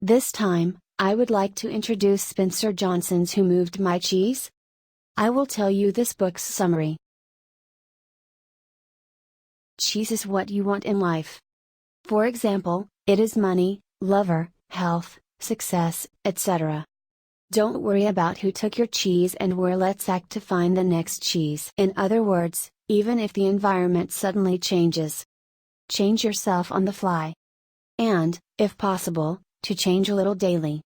This time, I would like to introduce Spencer Johnson's Who Moved My Cheese? I will tell you this book's summary. Cheese is what you want in life. For example, it is money, lover, health, success, etc. Don't worry about who took your cheese and where. Let's act to find the next cheese. In other words, even if the environment suddenly changes, change yourself on the fly. And, if possible, to change a little daily.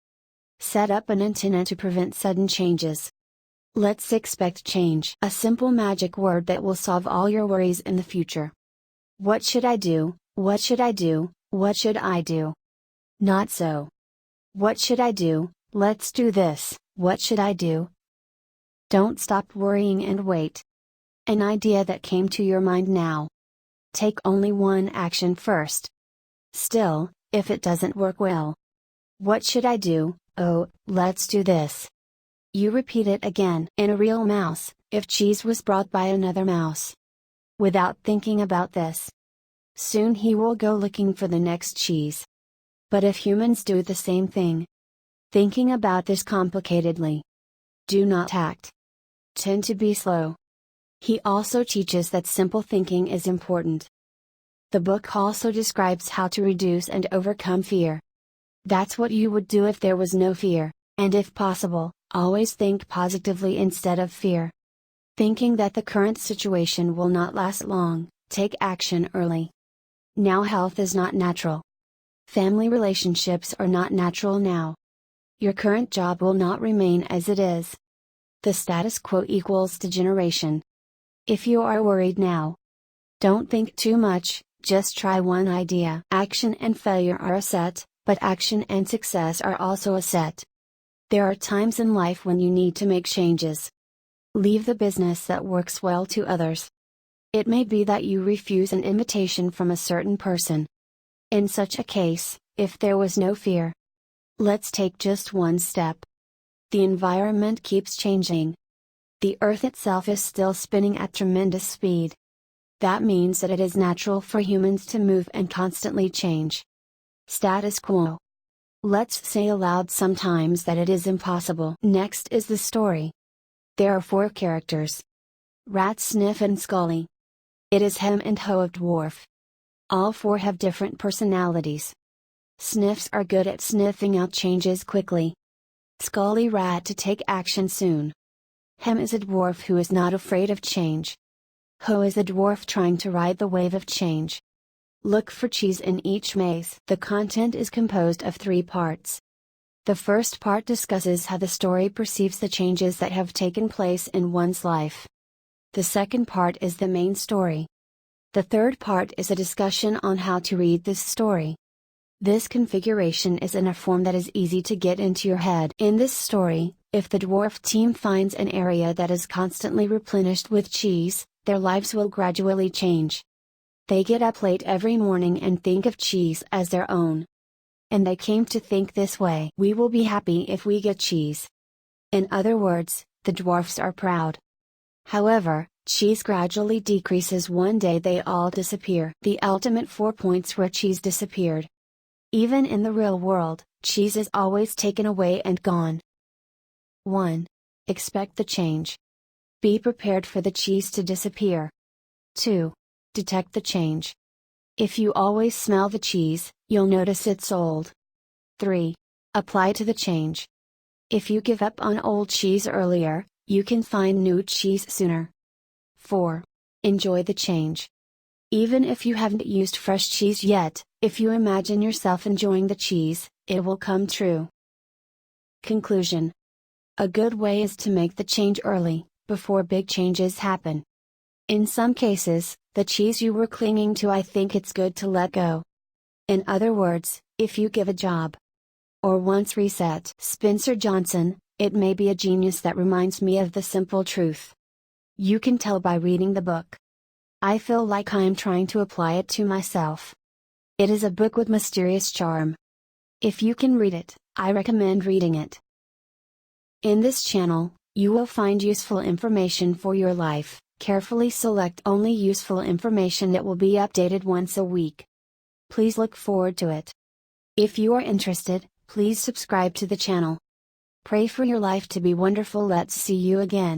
Set up an antenna to prevent sudden changes. Let's expect change. A simple magic word that will solve all your worries in the future. What should I do? What should I do? What should I do? Not so. What should I do? Let's do this. What should I do? Don't stop worrying and wait. An idea that came to your mind now. Take only one action first. Still, if it doesn't work well. What should I do? Oh, let's do this. You repeat it again. In a real mouse, if cheese was brought by another mouse, without thinking about this, soon he will go looking for the next cheese. But if humans do the same thing, thinking about this complicatedly, do not act, tend to be slow. He also teaches that simple thinking is important. The book also describes how to reduce and overcome fear. That's what you would do if there was no fear, and if possible, always think positively instead of fear. Thinking that the current situation will not last long, take action early. Now health is not natural. Family relationships are not natural now. Your current job will not remain as it is. The status quo equals degeneration. If you are worried now, don't think too much, just try one idea. Action and failure are a set, but action and success are also a set. There are times in life when you need to make changes. Leave the business that works well to others. It may be that you refuse an invitation from a certain person. In such a case, if there was no fear, let's take just one step. The environment keeps changing. The earth itself is still spinning at tremendous speed. That means that it is natural for humans to move and constantly change. Status quo. Let's say aloud sometimes that it is impossible. Next is the story. There are 4 characters: Rat, Sniff and Scully. It is Hem and Ho of Dwarf. All 4 have different personalities. Sniffs are good at sniffing out changes quickly. Scully Rat to take action soon. Hem is a dwarf who is not afraid of change. Ho is a dwarf trying to ride the wave of change. Look for cheese in each maze. The content is composed of 3 parts. The first part discusses how the story perceives the changes that have taken place in one's life. The second part is the main story. The third part is a discussion on how to read this story. This configuration is in a form that is easy to get into your head. In this story, if the dwarf team finds an area that is constantly replenished with cheese, their lives will gradually change. They get up late every morning and think of cheese as their own. And they came to think this way: we will be happy if we get cheese. In other words, the dwarfs are proud. However, cheese gradually decreases. One day they all disappear. The ultimate 4 points where cheese disappeared. Even in the real world, cheese is always taken away and gone. 1. Expect the change. Be prepared for the cheese to disappear. 2. Detect the change. If you always smell the cheese, you'll notice it's old. 3. Apply to the change. If you give up on old cheese earlier, you can find new cheese sooner. 4. Enjoy the change. Even if you haven't used fresh cheese yet, if you imagine yourself enjoying the cheese, it will come true. Conclusion. A good way is to make the change early, before big changes happen. In some cases, the cheese you were clinging to, I think it's good to let go. In other words, if you give a job or once reset Spencer Johnson, it may be a genius that reminds me of the simple truth. You can tell by reading the book. I feel like I am trying to apply it to myself. It is a book with mysterious charm. If you can read it, I recommend reading it. In this channel, you will find useful information for your life. Carefully select only useful information that will be updated once a week. Please look forward to it. If you are interested, please subscribe to the channel. Pray for your life to be wonderful. Let's see you again.